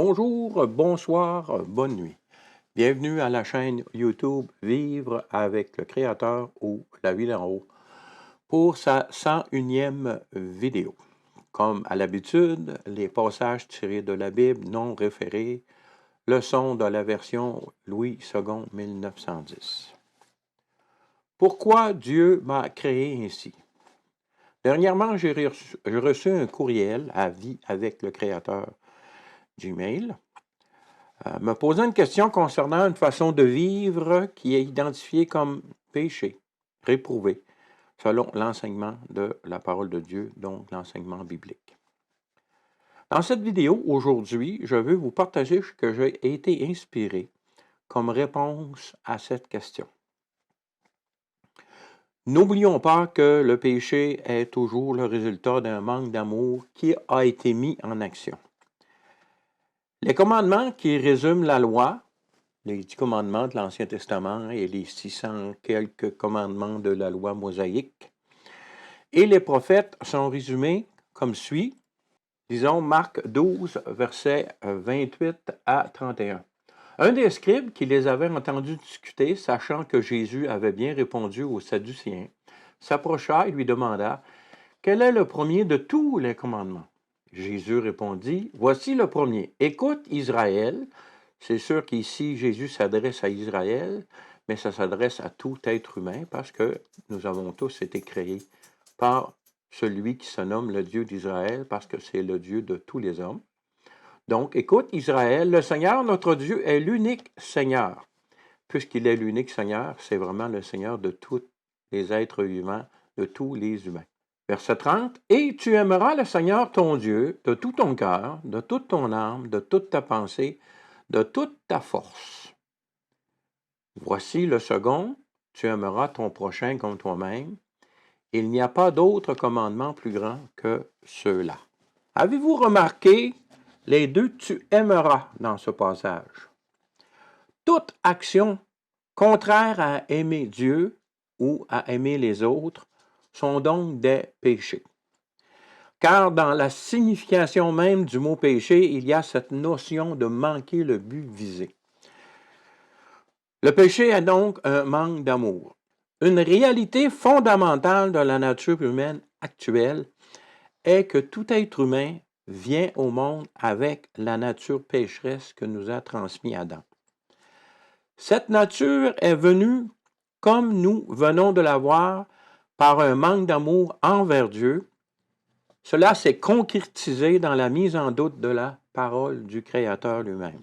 Bonjour, bonsoir, bonne nuit. Bienvenue à la chaîne YouTube Vivre avec le Créateur ou La Vie d'en haut pour sa 101e vidéo. Comme à l'habitude, les passages tirés de la Bible non référés, leçon de la version Louis II 1910. Pourquoi Dieu m'a créé ainsi? Dernièrement, j'ai reçu un courriel à Vie avec le Créateur Gmail, me posant une question concernant une façon de vivre qui est identifiée comme péché, réprouvé, selon l'enseignement de la parole de Dieu, donc l'enseignement biblique. Dans cette vidéo, aujourd'hui, je veux vous partager ce que j'ai été inspiré comme réponse à cette question. N'oublions pas que le péché est toujours le résultat d'un manque d'amour qui a été mis en action. Les commandements qui résument la loi, les 10 commandements de l'Ancien Testament et les 600 quelques commandements de la loi mosaïque, et les prophètes sont résumés comme suit. Disons Marc 12, versets 28 à 31. Un des scribes qui les avait entendus discuter, sachant que Jésus avait bien répondu aux Sadducéens, s'approcha et lui demanda « Quel est le premier de tous les commandements ?» Jésus répondit, « Voici le premier. Écoute Israël. » C'est sûr qu'ici, Jésus s'adresse à Israël, mais ça s'adresse à tout être humain parce que nous avons tous été créés par celui qui se nomme le Dieu d'Israël parce que c'est le Dieu de tous les hommes. Donc, écoute Israël, le Seigneur, notre Dieu, est l'unique Seigneur. Puisqu'il est l'unique Seigneur, c'est vraiment le Seigneur de tous les êtres vivants, de tous les humains. Verset 30, « Et tu aimeras le Seigneur ton Dieu de tout ton cœur, de toute ton âme, de toute ta pensée, de toute ta force. Voici le second, tu aimeras ton prochain comme toi-même. Il n'y a pas d'autre commandement plus grand que ceux-là. » Avez-vous remarqué les deux « tu aimeras » dans ce passage? Toute action contraire à aimer Dieu ou à aimer les autres sont donc des péchés. Car dans la signification même du mot péché, il y a cette notion de manquer le but visé. Le péché est donc un manque d'amour. Une réalité fondamentale de la nature humaine actuelle est que tout être humain vient au monde avec la nature pécheresse que nous a transmis Adam. Cette nature est venue, comme nous venons de la voir, par un manque d'amour envers Dieu. Cela s'est concrétisé dans la mise en doute de la parole du Créateur lui-même.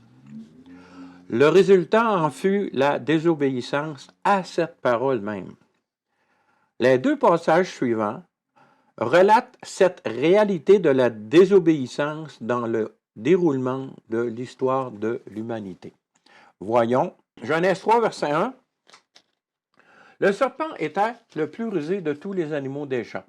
Le résultat en fut la désobéissance à cette parole même. Les deux passages suivants relatent cette réalité de la désobéissance dans le déroulement de l'histoire de l'humanité. Voyons, Genèse 3, verset 1. Le serpent était le plus rusé de tous les animaux des champs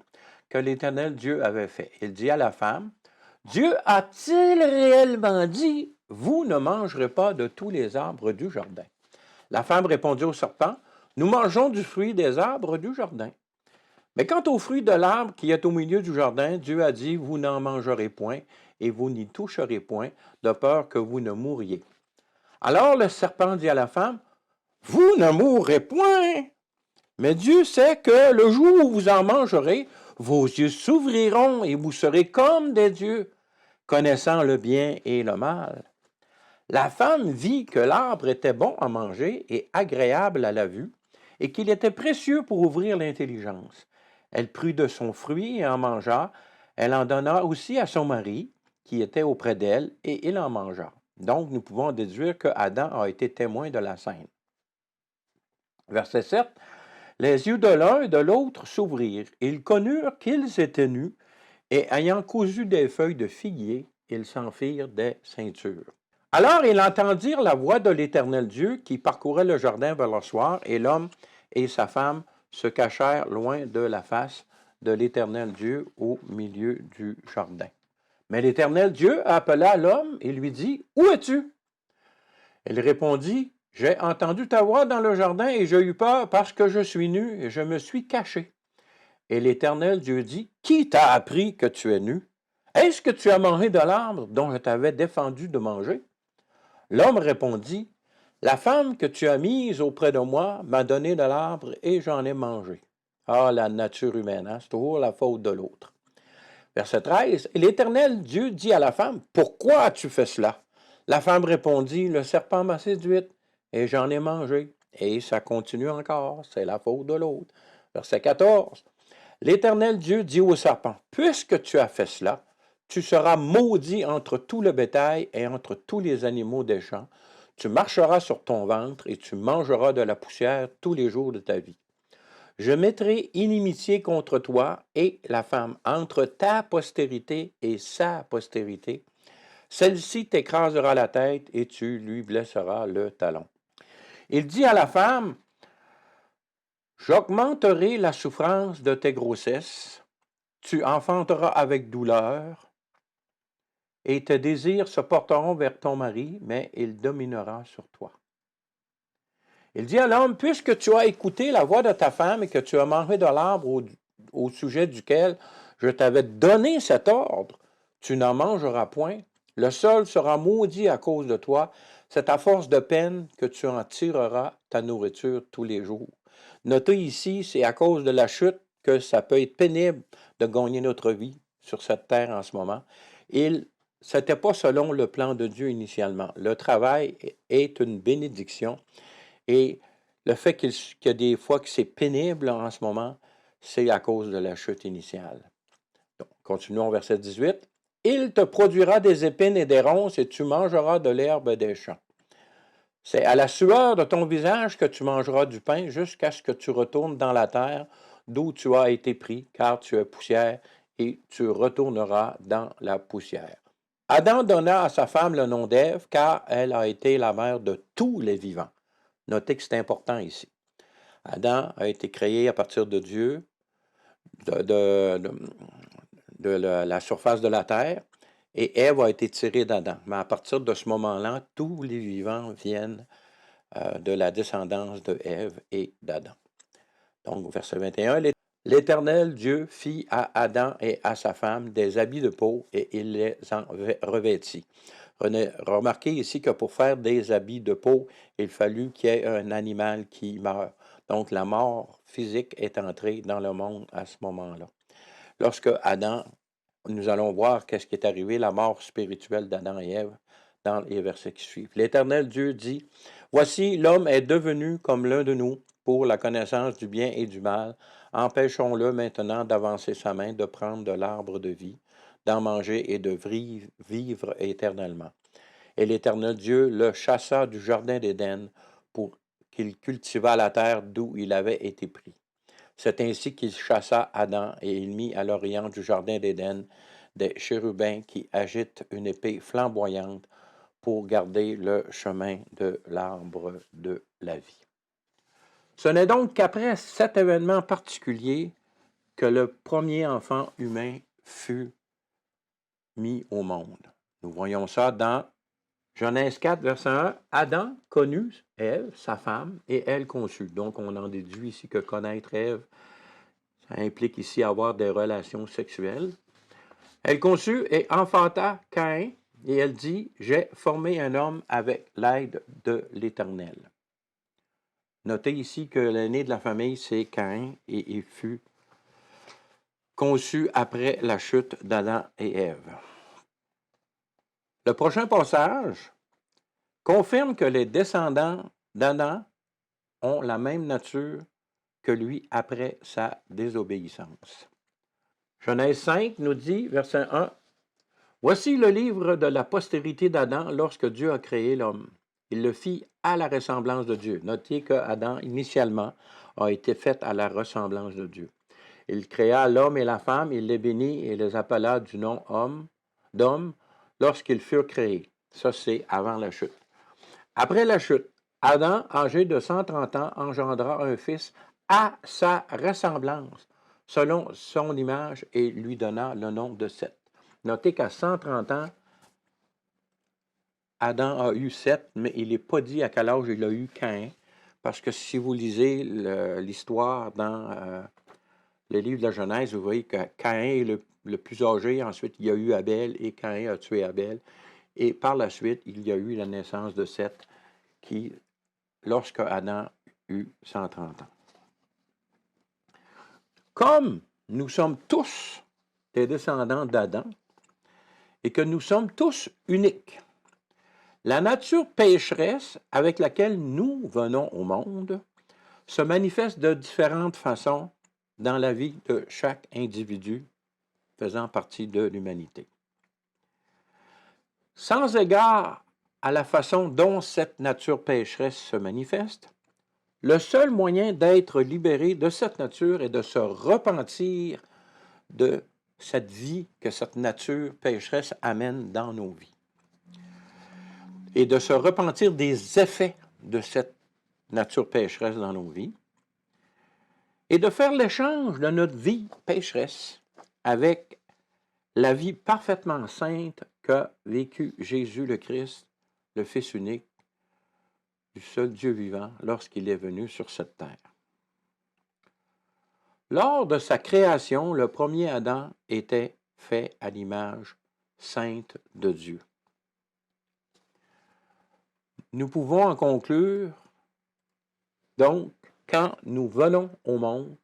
que l'Éternel Dieu avait fait. Il dit à la femme, « Dieu a-t-il réellement dit, vous ne mangerez pas de tous les arbres du jardin? » La femme répondit au serpent, « Nous mangeons du fruit des arbres du jardin. Mais quant au fruit de l'arbre qui est au milieu du jardin, Dieu a dit, vous n'en mangerez point et vous n'y toucherez point, de peur que vous ne mouriez. » Alors le serpent dit à la femme, « Vous ne mourrez point, mais Dieu sait que le jour où vous en mangerez, vos yeux s'ouvriront et vous serez comme des dieux, connaissant le bien et le mal. » La femme vit que l'arbre était bon à manger et agréable à la vue, et qu'il était précieux pour ouvrir l'intelligence. Elle prit de son fruit et en mangea. Elle en donna aussi à son mari, qui était auprès d'elle, et il en mangea. Donc, nous pouvons déduire que Adam a été témoin de la scène. Verset 7. Les yeux de l'un et de l'autre s'ouvrirent. Ils connurent qu'ils étaient nus, et ayant cousu des feuilles de figuier, ils s'en firent des ceintures. Alors ils entendirent la voix de l'Éternel Dieu qui parcourait le jardin vers le soir, et l'homme et sa femme se cachèrent loin de la face de l'Éternel Dieu au milieu du jardin. Mais l'Éternel Dieu appela l'homme et lui dit, « Où es-tu? » Il répondit, « J'ai entendu ta voix dans le jardin et j'ai eu peur parce que je suis nu et je me suis caché. » Et l'Éternel Dieu dit, « Qui t'a appris que tu es nu? Est-ce que tu as mangé de l'arbre dont je t'avais défendu de manger? L'homme répondit, la femme que tu as mise auprès de moi m'a donné de l'arbre et j'en ai mangé. Ah, la nature humaine, hein? C'est toujours la faute de l'autre. Verset 13. Et l'Éternel Dieu dit à la femme, pourquoi as-tu fait cela? La femme répondit, le serpent m'a séduite et j'en ai mangé. Et ça continue encore, c'est la faute de l'autre. Verset 14. L'Éternel Dieu dit au serpent, puisque tu as fait cela, tu seras maudit entre tout le bétail et entre tous les animaux des champs. Tu marcheras sur ton ventre et tu mangeras de la poussière tous les jours de ta vie. Je mettrai inimitié contre toi et la femme, entre ta postérité et sa postérité. Celle-ci t'écrasera la tête et tu lui blesseras le talon. Il dit à la femme, j'augmenterai la souffrance de tes grossesses, tu enfanteras avec douleur, et tes désirs se porteront vers ton mari, mais il dominera sur toi. Il dit à l'homme, puisque tu as écouté la voix de ta femme et que tu as mangé de l'arbre au sujet duquel je t'avais donné cet ordre, tu n'en mangeras point, le sol sera maudit à cause de toi, c'est à force de peine que tu en tireras ta nourriture tous les jours. Notez ici, c'est à cause de la chute que ça peut être pénible de gagner notre vie sur cette terre en ce moment. Ce n'était pas selon le plan de Dieu initialement. Le travail est une bénédiction et le fait qu'il y a des fois que c'est pénible en ce moment, c'est à cause de la chute initiale. Donc, continuons au verset 18. Il te produira des épines et des ronces et tu mangeras de l'herbe des champs. C'est à la sueur de ton visage que tu mangeras du pain jusqu'à ce que tu retournes dans la terre d'où tu as été pris, car tu es poussière et tu retourneras dans la poussière. Adam donna à sa femme le nom d'Ève, car elle a été la mère de tous les vivants. Notez que c'est important ici. Adam a été créé à partir de Dieu, de la surface de la terre, et Ève a été tirée d'Adam. Mais à partir de ce moment-là, tous les vivants viennent de la descendance de Ève et d'Adam. Donc, verset 21, l'Éternel Dieu fit à Adam et à sa femme des habits de peau et il les en revêtit. Remarquez ici que pour faire des habits de peau, il fallut qu'il y ait un animal qui meure. Donc, la mort physique est entrée dans le monde à ce moment-là. Lorsque Adam, nous allons voir qu'est-ce qui est arrivé, la mort spirituelle d'Adam et Ève, dans les versets qui suivent. L'Éternel Dieu dit, voici, l'homme est devenu comme l'un de nous pour la connaissance du bien et du mal. Empêchons-le maintenant d'avancer sa main, de prendre de l'arbre de vie, d'en manger et de vivre éternellement. Et l'Éternel Dieu le chassa du jardin d'Éden pour qu'il cultivât la terre d'où il avait été pris. C'est ainsi qu'il chassa Adam et il mit à l'orient du jardin d'Éden des chérubins qui agitent une épée flamboyante pour garder le chemin de l'arbre de la vie. Ce n'est donc qu'après cet événement particulier que le premier enfant humain fut mis au monde. Nous voyons ça dans Genèse 4, verset 1. Adam connut Ève, sa femme, et elle conçut. Donc, on en déduit ici que connaître Ève, ça implique ici avoir des relations sexuelles. Elle conçut et enfanta Caïn, et elle dit, j'ai formé un homme avec l'aide de l'Éternel. Notez ici que l'aîné de la famille, c'est Caïn, et il fut conçu après la chute d'Adam et Ève. Le prochain passage confirme que les descendants d'Adam ont la même nature que lui après sa désobéissance. Genèse 5 nous dit, verset 1, voici le livre de la postérité d'Adam lorsque Dieu a créé l'homme. Il le fit à la ressemblance de Dieu. Notez que Adam, initialement, a été fait à la ressemblance de Dieu. Il créa l'homme et la femme, il les bénit et les appela du nom d'homme lorsqu'ils furent créés. Ça, c'est avant la chute. Après la chute, Adam, âgé de 130 ans, engendra un fils à sa ressemblance, selon son image, et lui donna le nom de Seth. Notez qu'à 130 ans, Adam a eu Seth, mais il n'est pas dit à quel âge il a eu Caïn, parce que si vous lisez l'histoire dans le livre de la Genèse, vous voyez que Caïn est le plus âgé, ensuite il y a eu Abel, et Caïn a tué Abel. Et par la suite, il y a eu la naissance de Seth, qui, lorsque Adam eut 130 ans. Comme nous sommes tous des descendants d'Adam, et que nous sommes tous uniques, la nature pécheresse avec laquelle nous venons au monde se manifeste de différentes façons dans la vie de chaque individu faisant partie de l'humanité. Sans égard à la façon dont cette nature pécheresse se manifeste, le seul moyen d'être libéré de cette nature est de se repentir de cette vie que cette nature pécheresse amène dans nos vies. Et de se repentir des effets de cette nature pécheresse dans nos vies. Et de faire l'échange de notre vie pécheresse avec la vie parfaitement sainte qu'a vécu Jésus le Christ, le Fils unique du seul Dieu vivant, lorsqu'il est venu sur cette terre. Lors de sa création, le premier Adam était fait à l'image sainte de Dieu. Nous pouvons en conclure, donc, quand nous venons au monde,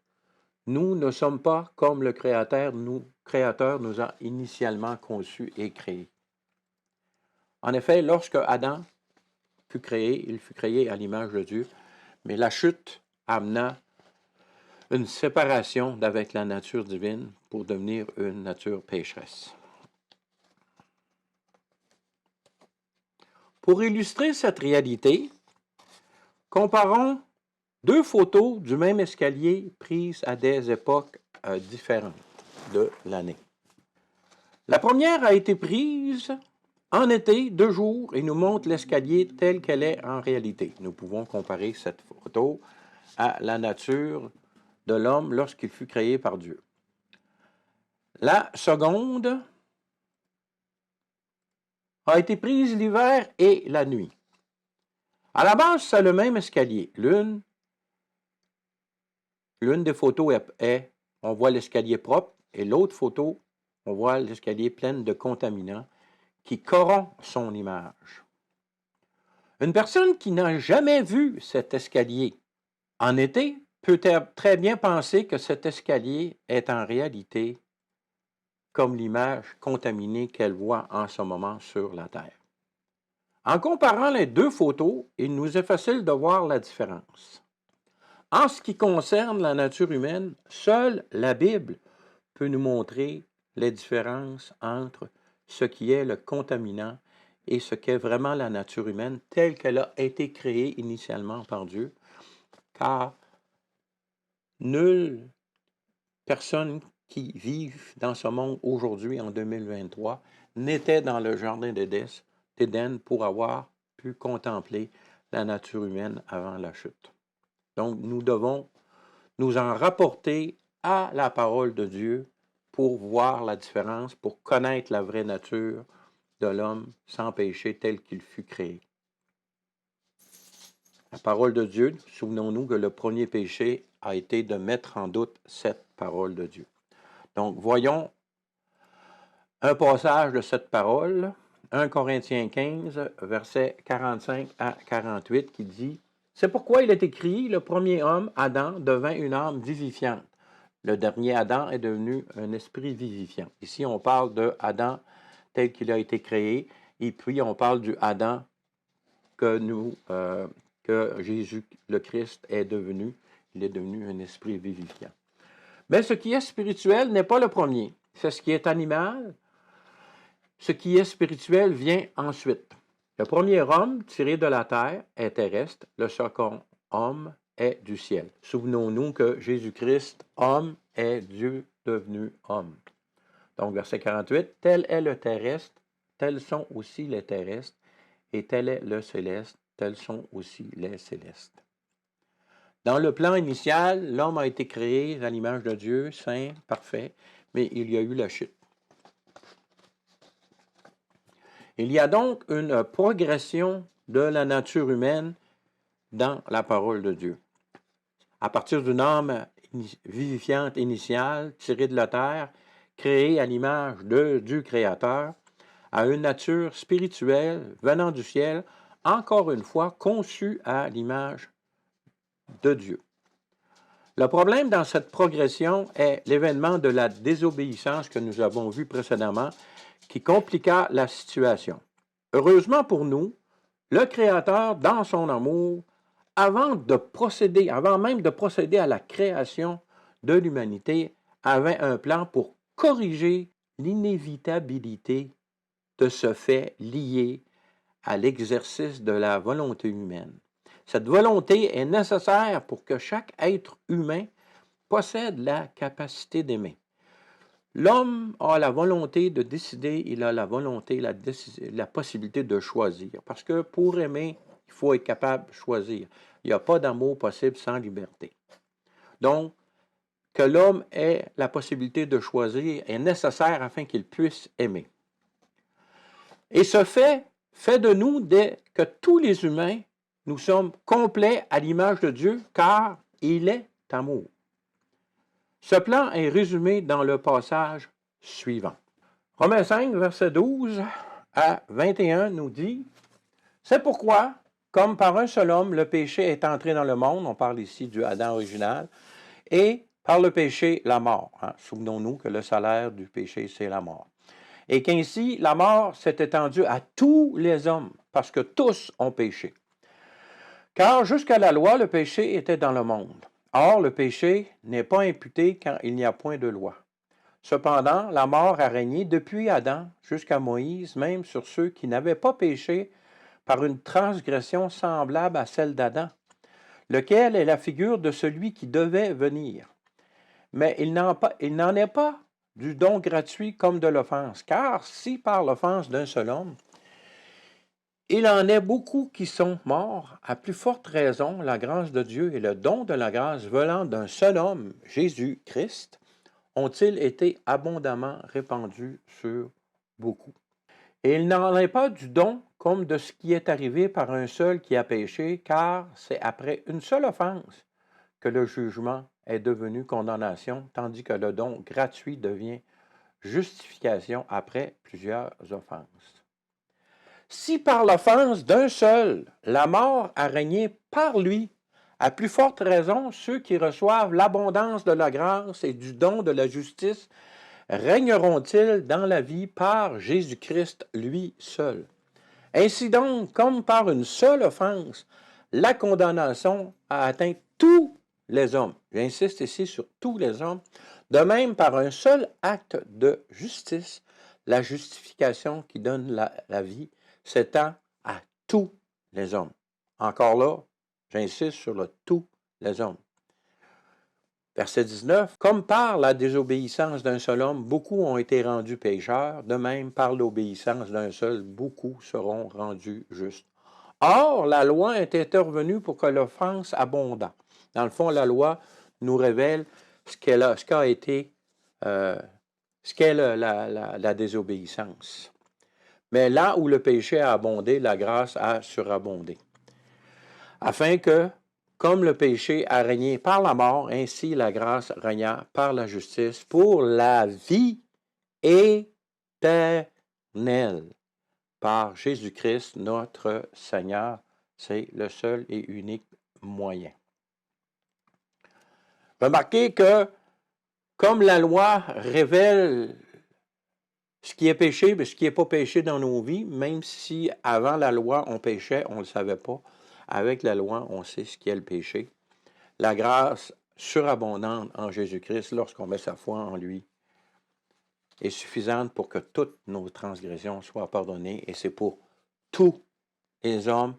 nous ne sommes pas comme le Créateur nous a initialement conçus et créés. En effet, lorsque Adam fut créé, il fut créé à l'image de Dieu, mais la chute amena une séparation d'avec la nature divine pour devenir une nature pécheresse. Pour illustrer cette réalité, comparons deux photos du même escalier prises à des époques différentes de l'année. La première a été prise en été, 2 jours, et nous montre l'escalier tel qu'elle est en réalité. Nous pouvons comparer cette photo à la nature de l'homme lorsqu'il fut créé par Dieu. La seconde a été prise l'hiver et la nuit. À la base, c'est le même escalier. L'une des photos est, on voit l'escalier propre, et l'autre photo, on voit l'escalier plein de contaminants qui corrompt son image. Une personne qui n'a jamais vu cet escalier en été peut très bien penser que cet escalier est en réalité comme l'image contaminée qu'elle voit en ce moment sur la Terre. En comparant les deux photos, il nous est facile de voir la différence. En ce qui concerne la nature humaine, seule la Bible peut nous montrer les différences entre ce qui est le contaminant et ce qu'est vraiment la nature humaine telle qu'elle a été créée initialement par Dieu, car nulle personne qui vit dans ce monde aujourd'hui, en 2023, n'était dans le jardin d'Éden pour avoir pu contempler la nature humaine avant la chute. Donc, nous devons nous en rapporter à la parole de Dieu pour voir la différence, pour connaître la vraie nature de l'homme sans péché tel qu'il fut créé. La parole de Dieu, souvenons-nous que le premier péché a été de mettre en doute cette parole de Dieu. Donc, voyons un passage de cette parole, 1 Corinthiens 15, versets 45 à 48, qui dit « C'est pourquoi il est écrit, le premier homme, Adam, devint une âme vivifiante. Le dernier Adam est devenu un esprit vivifiant. » Ici, on parle de Adam tel qu'il a été créé, et puis on parle du Adam que Jésus le Christ est devenu. Il est devenu un esprit vivifiant. Mais ce qui est spirituel n'est pas le premier. C'est ce qui est animal. Ce qui est spirituel vient ensuite. Le premier homme tiré de la terre est terrestre. Le second homme est du ciel. Souvenons-nous que Jésus-Christ, homme, est Dieu devenu homme. Donc, verset 48, « Tel est le terrestre, tels sont aussi les terrestres, et tel est le céleste, tels sont aussi les célestes. » Dans le plan initial, l'homme a été créé à l'image de Dieu, saint, parfait, mais il y a eu la chute. Il y a donc une progression de la nature humaine dans la parole de Dieu. À partir d'une âme vivifiante initiale tirée de la terre, créée à l'image du Créateur, à une nature spirituelle venant du ciel, encore une fois conçue à l'image de Dieu. Le problème dans cette progression est l'événement de la désobéissance que nous avons vu précédemment, qui compliqua la situation. Heureusement pour nous, le Créateur, dans son amour, avant même de procéder à la création de l'humanité, avait un plan pour corriger l'inévitabilité de ce fait lié à l'exercice de la volonté humaine. Cette volonté est nécessaire pour que chaque être humain possède la capacité d'aimer. L'homme a la volonté de décider, il a la volonté, la possibilité de choisir. Parce que pour aimer, il faut être capable de choisir. Il n'y a pas d'amour possible sans liberté. Donc, que l'homme ait la possibilité de choisir est nécessaire afin qu'il puisse aimer. Et ce fait de nous que tous les humains, nous sommes complets à l'image de Dieu, car il est amour. Ce plan est résumé dans le passage suivant. Romains 5, verset 12 à 21 nous dit « C'est pourquoi, comme par un seul homme, le péché est entré dans le monde, on parle ici du Adam original, et par le péché, la mort. Souvenons-nous que le salaire du péché, c'est la mort. Et qu'ainsi, la mort s'est étendue à tous les hommes, parce que tous ont péché. Car jusqu'à la loi, le péché était dans le monde. Or, le péché n'est pas imputé quand il n'y a point de loi. Cependant, la mort a régné depuis Adam jusqu'à Moïse, même sur ceux qui n'avaient pas péché par une transgression semblable à celle d'Adam, lequel est la figure de celui qui devait venir. Mais il n'en est pas du don gratuit comme de l'offense, car si par l'offense d'un seul homme, il en est beaucoup qui sont morts, à plus forte raison, la grâce de Dieu et le don de la grâce venant d'un seul homme, Jésus-Christ, ont-ils été abondamment répandus sur beaucoup. Et il n'en est pas du don comme de ce qui est arrivé par un seul qui a péché, car c'est après une seule offense que le jugement est devenu condamnation, tandis que le don gratuit devient justification après plusieurs offenses. Si par l'offense d'un seul, la mort a régné par lui, à plus forte raison, ceux qui reçoivent l'abondance de la grâce et du don de la justice régneront-ils dans la vie par Jésus-Christ lui seul. Ainsi donc, comme par une seule offense, la condamnation a atteint tous les hommes. J'insiste ici sur tous les hommes. De même, par un seul acte de justice, la justification qui donne la vie s'étend à tous les hommes. Encore là, j'insiste sur le tous les hommes. Verset 19. Comme par la désobéissance d'un seul homme, beaucoup ont été rendus pécheurs, de même par l'obéissance d'un seul, beaucoup seront rendus justes. Or, la loi est intervenue pour que l'offense abondât. Dans le fond, la loi nous révèle ce qu'est la désobéissance. Mais là où le péché a abondé, la grâce a surabondé. Afin que, comme le péché a régné par la mort, ainsi la grâce régna par la justice pour la vie éternelle. Par Jésus-Christ, notre Seigneur, c'est le seul et unique moyen. Remarquez que, comme la loi révèle ce qui est péché, mais ce qui n'est pas péché dans nos vies, même si avant la loi on péchait, on ne le savait pas, avec la loi on sait ce qu'est le péché. La grâce surabondante en Jésus-Christ, lorsqu'on met sa foi en lui, est suffisante pour que toutes nos transgressions soient pardonnées, et c'est pour tous les hommes,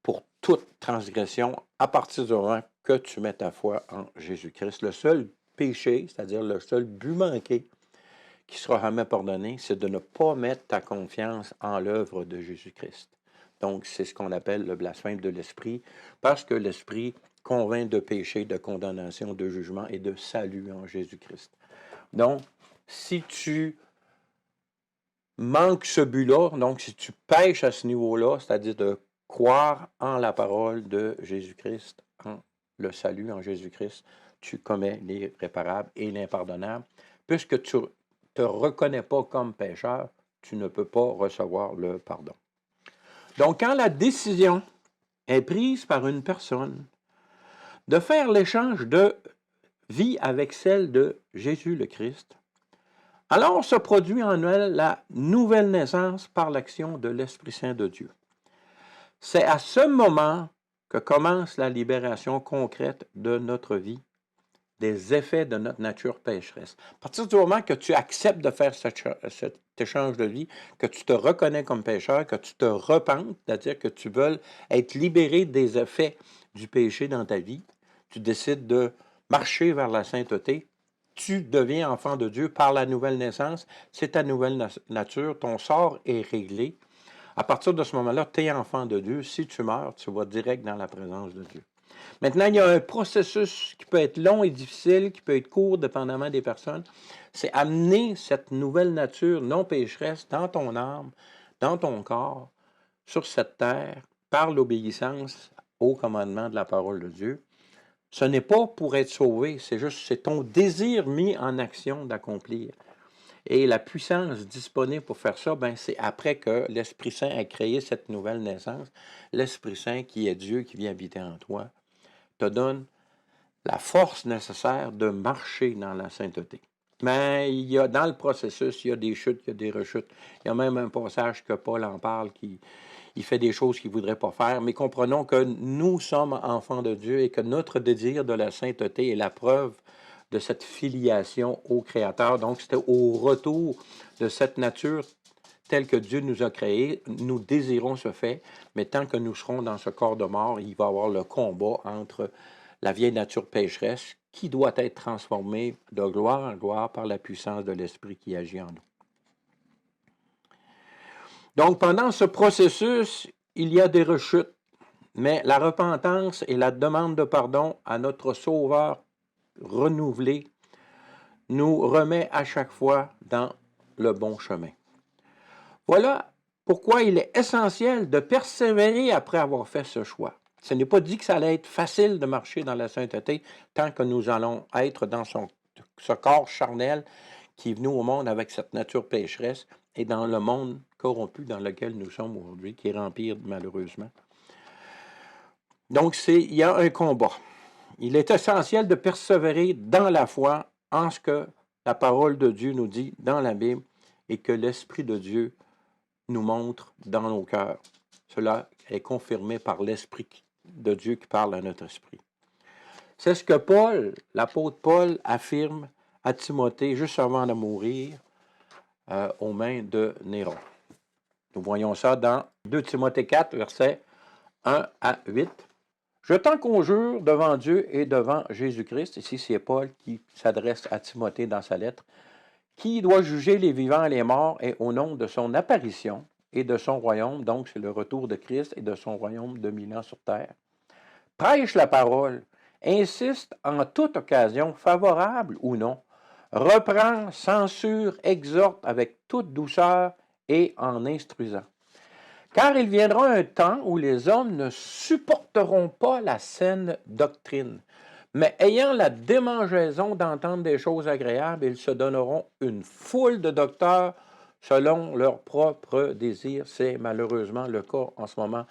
pour toute transgression, à partir du moment que tu mets ta foi en Jésus-Christ. Le seul péché, c'est-à-dire le seul but manqué qui sera jamais pardonné, c'est de ne pas mettre ta confiance en l'œuvre de Jésus-Christ. Donc, c'est ce qu'on appelle le blasphème de l'Esprit, parce que l'Esprit convainc de péché, de condamnation, de jugement et de salut en Jésus-Christ. Donc, si tu manques ce but-là, donc si tu pèches à ce niveau-là, c'est-à-dire de croire en la parole de Jésus-Christ, en le salut en Jésus-Christ, tu commets l'irréparable et l'impardonnable. Puisque tu ne te reconnais pas comme pécheur, tu ne peux pas recevoir le pardon. Donc, quand la décision est prise par une personne de faire l'échange de vie avec celle de Jésus le Christ, alors se produit en elle la nouvelle naissance par l'action de l'Esprit Saint de Dieu. C'est à ce moment que commence la libération concrète de notre vie, des effets de notre nature pécheresse. À partir du moment que tu acceptes de faire cet échange de vie, que tu te reconnais comme pécheur, que tu te repentes, c'est-à-dire que tu veux être libéré des effets du péché dans ta vie, tu décides de marcher vers la sainteté, tu deviens enfant de Dieu par la nouvelle naissance, c'est ta nouvelle nature, ton sort est réglé. À partir de ce moment-là, tu es enfant de Dieu. Si tu meurs, tu vas direct dans la présence de Dieu. Maintenant, il y a un processus qui peut être long et difficile, qui peut être court, dépendamment des personnes. C'est amener cette nouvelle nature non pécheresse dans ton âme, dans ton corps, sur cette terre, par l'obéissance au commandement de la parole de Dieu. Ce n'est pas pour être sauvé, c'est ton désir mis en action d'accomplir. Et la puissance disponible pour faire ça, ben, c'est après que l'Esprit Saint a créé cette nouvelle naissance. L'Esprit Saint, qui est Dieu, qui vient habiter en toi, te donne la force nécessaire de marcher dans la sainteté. Mais dans le processus, il y a des chutes, il y a des rechutes. Il y a même un passage que Paul en parle qui il fait des choses qu'il ne voudrait pas faire. Mais comprenons que nous sommes enfants de Dieu et que notre désir de la sainteté est la preuve de cette filiation au Créateur. Donc, c'était au retour de cette nature telle que Dieu nous a créés. Nous désirons ce fait, mais tant que nous serons dans ce corps de mort, il va y avoir le combat entre la vieille nature pécheresse qui doit être transformée de gloire en gloire par la puissance de l'Esprit qui agit en nous. Donc, pendant ce processus, il y a des rechutes, mais la repentance et la demande de pardon à notre Sauveur renouvelé nous remet à chaque fois dans le bon chemin. Voilà pourquoi il est essentiel de persévérer après avoir fait ce choix. Ce n'est pas dit que ça allait être facile de marcher dans la sainteté tant que nous allons être dans ce corps charnel qui est venu au monde avec cette nature pécheresse et dans le monde corrompu dans lequel nous sommes aujourd'hui, qui est rempli malheureusement. Donc, il y a un combat. Il est essentiel de persévérer dans la foi en ce que la parole de Dieu nous dit dans la Bible et que l'Esprit de Dieu nous montre dans nos cœurs. Cela est confirmé par l'Esprit de Dieu qui parle à notre esprit. C'est ce que Paul, l'apôtre Paul, affirme à Timothée juste avant de mourir aux mains de Néron. Nous voyons ça dans 2 Timothée 4, versets 1 à 8. Je t'en conjure devant Dieu et devant Jésus-Christ, ici c'est Paul qui s'adresse à Timothée dans sa lettre, qui doit juger les vivants et les morts, et au nom de son apparition et de son royaume, donc c'est le retour de Christ et de son royaume de 1000 ans sur terre. Prêche la parole, insiste en toute occasion, favorable ou non, reprend, censure, exhorte avec toute douceur et en instruisant. Car il viendra un temps où les hommes ne supporteront pas la saine doctrine, mais ayant la démangeaison d'entendre des choses agréables, ils se donneront une foule de docteurs selon leurs propres désirs. C'est malheureusement le cas en ce moment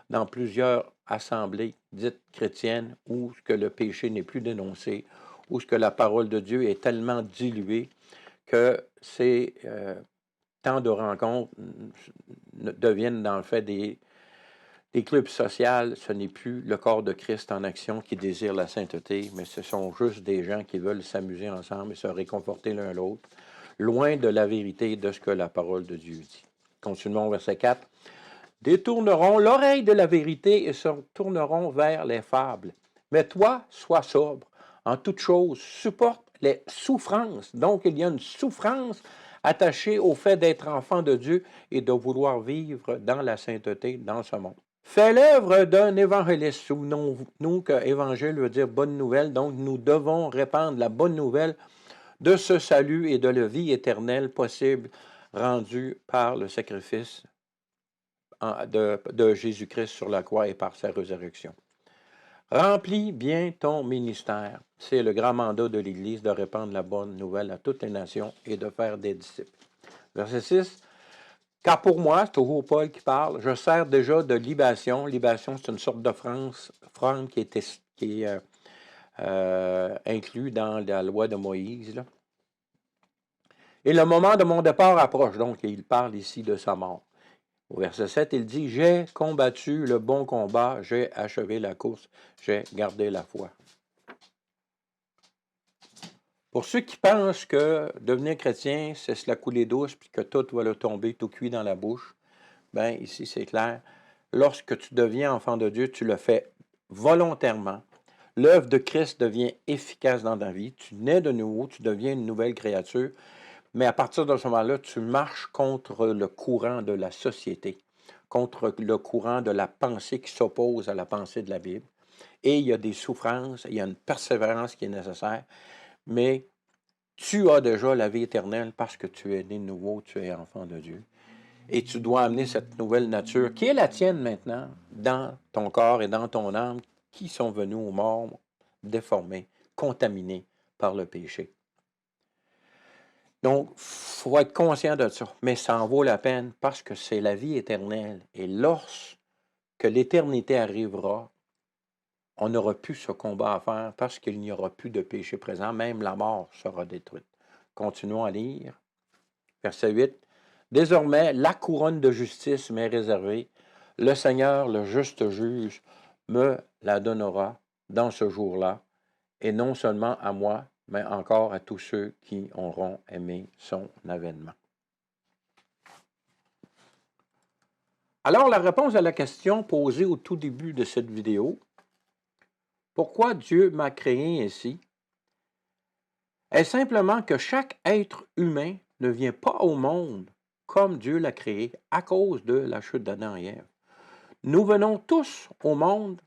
dans plusieurs assemblées dites chrétiennes où que le péché n'est plus dénoncé, où que la parole de Dieu est tellement diluée que c'est tant de rencontres deviennent dans le fait des clubs sociaux. Ce n'est plus le corps de Christ en action qui désire la sainteté, mais ce sont juste des gens qui veulent s'amuser ensemble et se réconforter l'un l'autre, loin de la vérité de ce que la parole de Dieu dit. Continuons verset 4. Détourneront l'oreille de la vérité et se tourneront vers les fables. Mais toi, sois sobre. En toute chose, supporte les souffrances. Donc, il y a une souffrance attachée au fait d'être enfant de Dieu et de vouloir vivre dans la sainteté dans ce monde. Fais l'œuvre d'un évangéliste. Souvenons-nous que évangile veut dire bonne nouvelle. Donc, nous devons répandre la bonne nouvelle de ce salut et de la vie éternelle possible rendue par le sacrifice de Jésus-Christ sur la croix et par sa résurrection. Remplis bien ton ministère. C'est le grand mandat de l'Église de répandre la bonne nouvelle à toutes les nations et de faire des disciples. Verset 6. Car pour moi, c'est toujours Paul qui parle, je sers déjà de libation. Libation, c'est une sorte d'offrande qui est inclus dans la loi de Moïse, là. Et le moment de mon départ approche, donc il parle ici de sa mort. Au verset 7, il dit, j'ai combattu le bon combat, j'ai achevé la course, j'ai gardé la foi. Pour ceux qui pensent que devenir chrétien, c'est se la couler douce, puis que tout va leur tomber tout cuit dans la bouche, bien, ici, c'est clair. Lorsque tu deviens enfant de Dieu, tu le fais volontairement. L'œuvre de Christ devient efficace dans ta vie. Tu nais de nouveau, tu deviens une nouvelle créature. Mais à partir de ce moment-là, tu marches contre le courant de la société, contre le courant de la pensée qui s'oppose à la pensée de la Bible. Et il y a des souffrances, il y a une persévérance qui est nécessaire, mais tu as déjà la vie éternelle parce que tu es né de nouveau, tu es enfant de Dieu. Et tu dois amener cette nouvelle nature, qui est la tienne maintenant, dans ton corps et dans ton âme, qui sont venus aux morts déformés, contaminés par le péché. Donc, il faut être conscient de ça, mais ça en vaut la peine parce que c'est la vie éternelle. Et lorsque l'éternité arrivera, on n'aura plus ce combat à faire parce qu'il n'y aura plus de péché présent, même la mort sera détruite. Continuons à lire. Verset 8. Désormais, la couronne de justice m'est réservée. Le Seigneur, le juste juge, me la donnera dans ce jour-là, et non seulement à moi, mais encore à tous ceux qui auront aimé son avènement. Alors, la réponse à la question posée au tout début de cette vidéo, pourquoi Dieu m'a créé ainsi, est simplement que chaque être humain ne vient pas au monde comme Dieu l'a créé à cause de la chute d'Adam et Ève. Nous venons tous au monde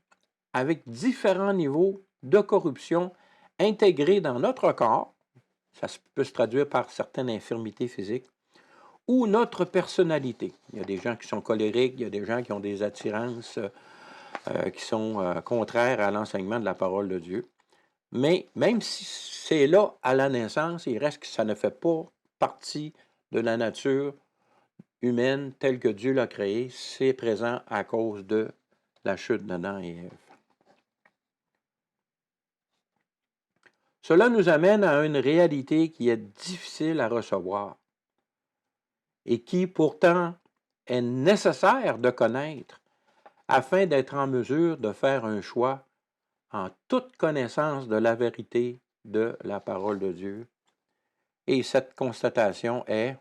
avec différents niveaux de corruption intégrés dans notre corps, ça peut se traduire par certaines infirmités physiques, ou notre personnalité. Il y a des gens qui sont colériques, il y a des gens qui ont des attirances qui sont contraires à l'enseignement de la parole de Dieu. Mais même si c'est là à la naissance, il reste que ça ne fait pas partie de la nature humaine telle que Dieu l'a créée. C'est présent à cause de la chute d'Adam et Ève. Cela nous amène à une réalité qui est difficile à recevoir et qui pourtant est nécessaire de connaître afin d'être en mesure de faire un choix en toute connaissance de la vérité de la parole de Dieu. Et cette constatation est,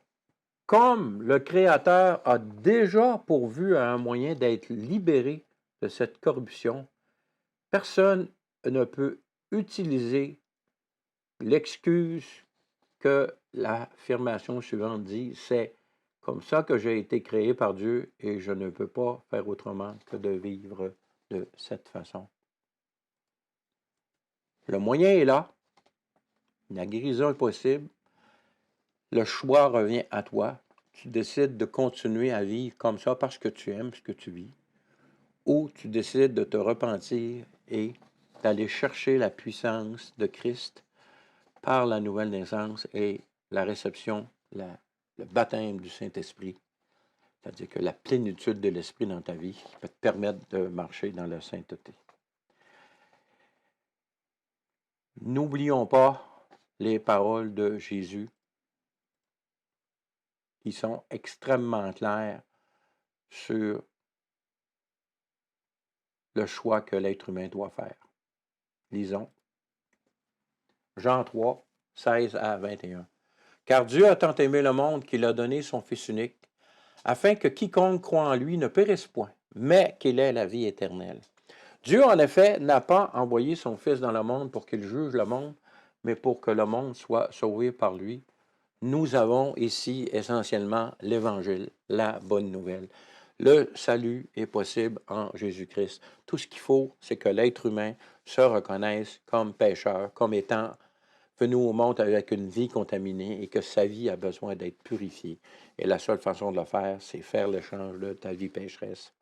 comme le Créateur a déjà pourvu à un moyen d'être libéré de cette corruption, personne ne peut utiliser l'excuse que l'affirmation suivante dit, c'est comme ça que j'ai été créé par Dieu et je ne peux pas faire autrement que de vivre de cette façon. Le moyen est là, la guérison est possible, le choix revient à toi. Tu décides de continuer à vivre comme ça parce que tu aimes ce que tu vis, ou tu décides de te repentir et d'aller chercher la puissance de Christ par la nouvelle naissance et la réception, le baptême du Saint-Esprit, c'est-à-dire que la plénitude de l'Esprit dans ta vie qui va te permettre de marcher dans la sainteté. N'oublions pas les paroles de Jésus qui sont extrêmement claires sur le choix que l'être humain doit faire. Lisons. Jean 3, 16 à 21. Car Dieu a tant aimé le monde qu'il a donné son Fils unique, afin que quiconque croit en lui ne périsse point, mais qu'il ait la vie éternelle. Dieu, en effet, n'a pas envoyé son Fils dans le monde pour qu'il juge le monde, mais pour que le monde soit sauvé par lui. Nous avons ici essentiellement l'Évangile, la bonne nouvelle. Le salut est possible en Jésus-Christ. Tout ce qu'il faut, c'est que l'être humain se reconnaisse comme pécheur, comme étant venu au monde avec une vie contaminée et que sa vie a besoin d'être purifiée. Et la seule façon de le faire, c'est faire l'échange de ta vie pécheresse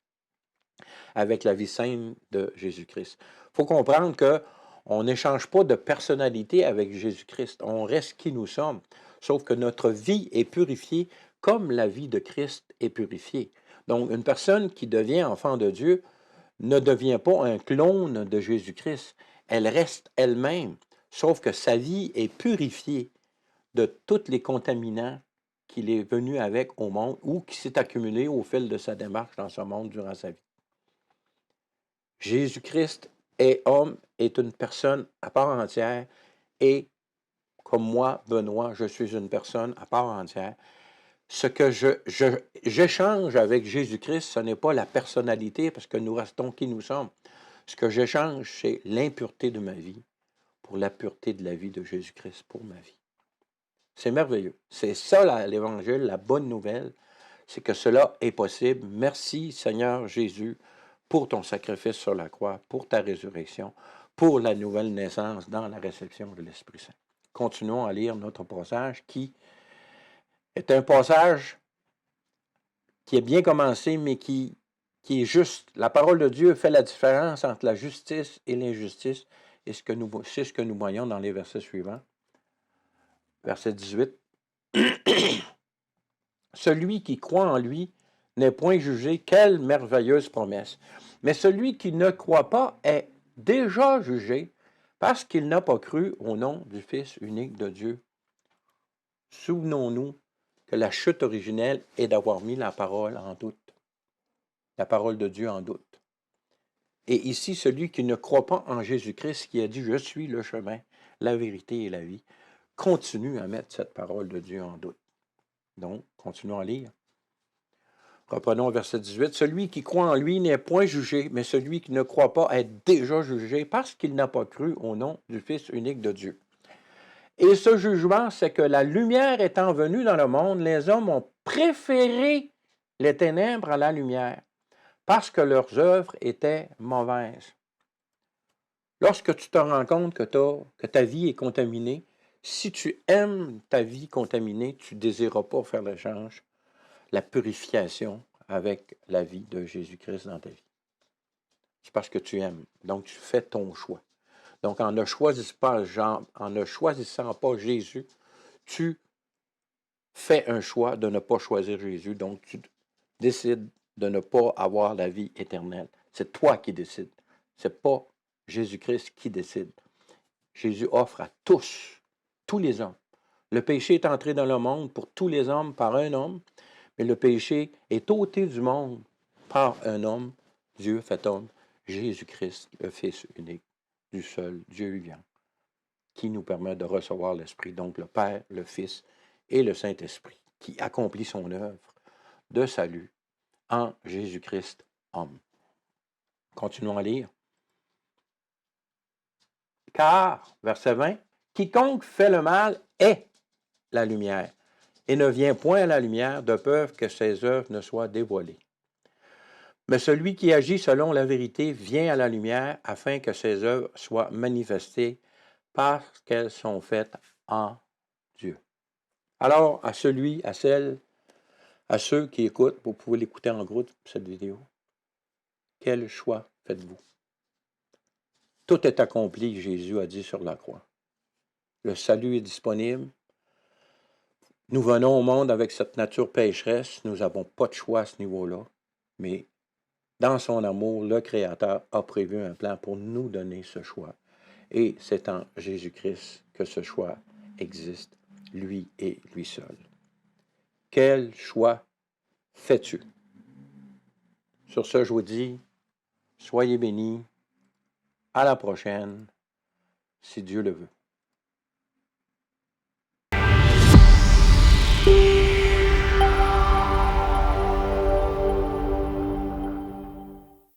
avec la vie sainte de Jésus-Christ. Il faut comprendre qu'on n'échange pas de personnalité avec Jésus-Christ. On reste qui nous sommes. Sauf que notre vie est purifiée comme la vie de Christ est purifiée. Donc, une personne qui devient enfant de Dieu ne devient pas un clone de Jésus-Christ. Elle reste elle-même, sauf que sa vie est purifiée de tous les contaminants qu'il est venu avec au monde ou qui s'est accumulé au fil de sa démarche dans ce monde durant sa vie. Jésus-Christ est homme, est une personne à part entière et comme moi, Benoît, je suis une personne à part entière. Ce que j'échange avec Jésus-Christ, ce n'est pas la personnalité parce que nous restons qui nous sommes. Ce que j'échange, c'est l'impureté de ma vie pour la pureté de la vie de Jésus-Christ pour ma vie. C'est merveilleux. C'est ça l'Évangile, la bonne nouvelle, c'est que cela est possible. Merci Seigneur Jésus pour ton sacrifice sur la croix, pour ta résurrection, pour la nouvelle naissance dans la réception de l'Esprit Saint. Continuons à lire notre passage qui est un passage qui est bien commencé, mais qui est juste. La parole de Dieu fait la différence entre la justice et l'injustice, et c'est ce que nous voyons dans les versets suivants. Verset 18. Celui qui croit en lui n'est point jugé. Quelle merveilleuse promesse! Mais celui qui ne croit pas est déjà jugé parce qu'il n'a pas cru au nom du Fils unique de Dieu. Souvenons-nous que la chute originelle est d'avoir mis la parole en doute, la parole de Dieu en doute. Et ici, celui qui ne croit pas en Jésus-Christ, qui a dit « Je suis le chemin, la vérité et la vie », continue à mettre cette parole de Dieu en doute. Donc, continuons à lire. Reprenons verset 18. Celui qui croit en lui n'est point jugé, mais celui qui ne croit pas est déjà jugé parce qu'il n'a pas cru au nom du Fils unique de Dieu. Et ce jugement, c'est que la lumière étant venue dans le monde, les hommes ont préféré les ténèbres à la lumière parce que leurs œuvres étaient mauvaises. Lorsque tu te rends compte que ta vie est contaminée, si tu aimes ta vie contaminée, tu ne désireras pas faire l'échange, la purification avec la vie de Jésus-Christ dans ta vie. C'est parce que tu aimes. Donc, tu fais ton choix. Donc, en ne choisissant pas Jésus, tu fais un choix de ne pas choisir Jésus. Donc, tu décides de ne pas avoir la vie éternelle. C'est toi qui décides. Ce n'est pas Jésus-Christ qui décide. Jésus offre à tous les hommes. Le péché est entré dans le monde pour tous les hommes par un homme, mais le péché est ôté du monde par un homme, Dieu fait homme, Jésus-Christ, le Fils unique du seul Dieu vivant, qui nous permet de recevoir l'Esprit, donc le Père, le Fils et le Saint-Esprit, qui accomplit son œuvre de salut en Jésus-Christ, homme. Continuons à lire. Car, verset 20, quiconque fait le mal est la lumière et ne vient point à la lumière de peur que ses œuvres ne soient dévoilées. Mais celui qui agit selon la vérité vient à la lumière afin que ses œuvres soient manifestées parce qu'elles sont faites en Dieu. Alors, à ceux qui écoutent, vous pouvez l'écouter en groupe, cette vidéo. Quel choix faites-vous? Tout est accompli, Jésus a dit sur la croix. Le salut est disponible. Nous venons au monde avec cette nature pécheresse. Nous n'avons pas de choix à ce niveau-là. Mais dans son amour, le Créateur a prévu un plan pour nous donner ce choix. Et c'est en Jésus-Christ que ce choix existe, lui et lui seul. Quel choix fais-tu? Sur ce, je vous dis, soyez bénis. À la prochaine, si Dieu le veut.